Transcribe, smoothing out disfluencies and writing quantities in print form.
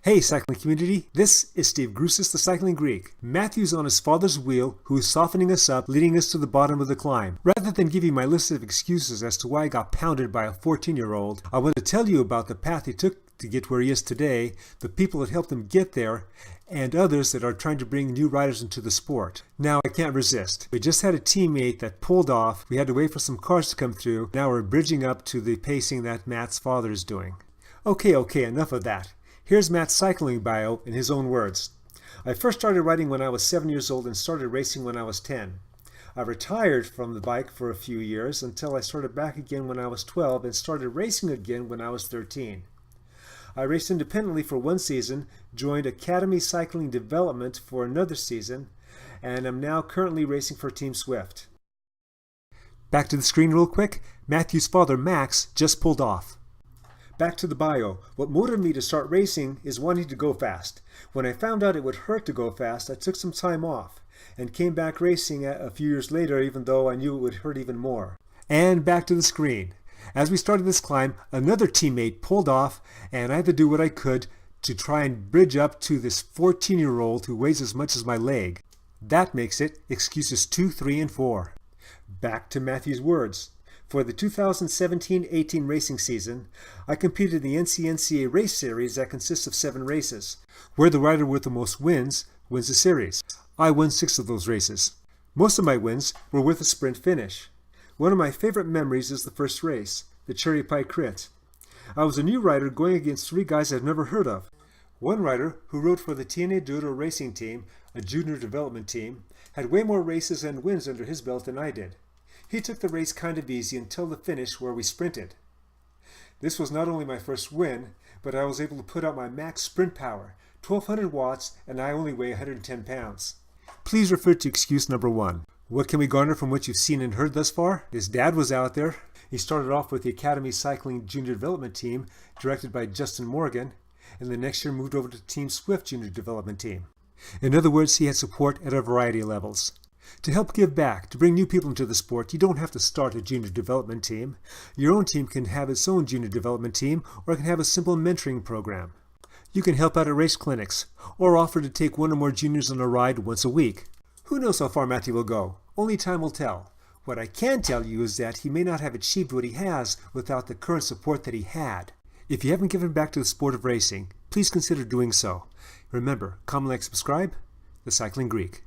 Hey cycling community, this is Steve Grusis, the Cycling Greek. Matthew's on his father's wheel, who is softening us up, leading us to the bottom of the climb. Rather than give you my list of excuses as to why I got pounded by a 14-year-old, I want to tell you about the path he took to get where he is today, the people that helped him get there, and others that are trying to bring new riders into the sport. Now, I can't resist. We just had a teammate that pulled off. We had to wait for some cars to come through. Now we're bridging up to the pacing that Matt's father is doing. Okay, enough of that. Here's Matt's cycling bio in his own words. I first started riding when I was 7 years old and started racing when I was 10. I retired from the bike for a few years until I started back again when I was 12 and started racing again when I was 13. I raced independently for one season, joined Academy Cycling Development for another season, and am now currently racing for Team Swift. Back to the screen real quick. Matthew's father, Max, just pulled off. Back to the bio. What motivated me to start racing is wanting to go fast. When I found out it would hurt to go fast, I took some time off and came back racing a few years later, even though I knew it would hurt even more. And back to the screen. As we started this climb, another teammate pulled off, and I had to do what I could to try and bridge up to this 14-year-old who weighs as much as my leg. That makes it excuses 2, 3, and 4. Back to Matthew's words. For the 2017-18 racing season, I competed in the NCNCA race series that consists of 7 races, where the rider with the most wins wins the series. I won 6 of those races. Most of my wins were with a sprint finish. One of my favorite memories is the first race, the Cherry Pie Crit. I was a new rider going against 3 guys I've never heard of. One rider, who rode for the TNA Dodo racing team, a junior development team, had way more races and wins under his belt than I did. He took the race kind of easy until the finish where we sprinted. This was not only my first win, but I was able to put out my max sprint power, 1200 watts, and I only weigh 110 pounds. Please refer to excuse number 1. What can we garner from what you've seen and heard thus far? His dad was out there. He started off with the Academy Cycling Junior Development Team, directed by Justin Morgan, and the next year moved over to Team Swift Junior Development Team. In other words, he had support at a variety of levels. To help give back, to bring new people into the sport, you don't have to start a junior development team. Your own team can have its own junior development team, or it can have a simple mentoring program. You can help out at race clinics, or offer to take 1 or more juniors on a ride once a week. Who knows how far Matthew will go? Only time will tell. What I can tell you is that he may not have achieved what he has without the current support that he had. If you haven't given back to the sport of racing, please consider doing so. Remember, comment, like, subscribe. The Cycling Greek.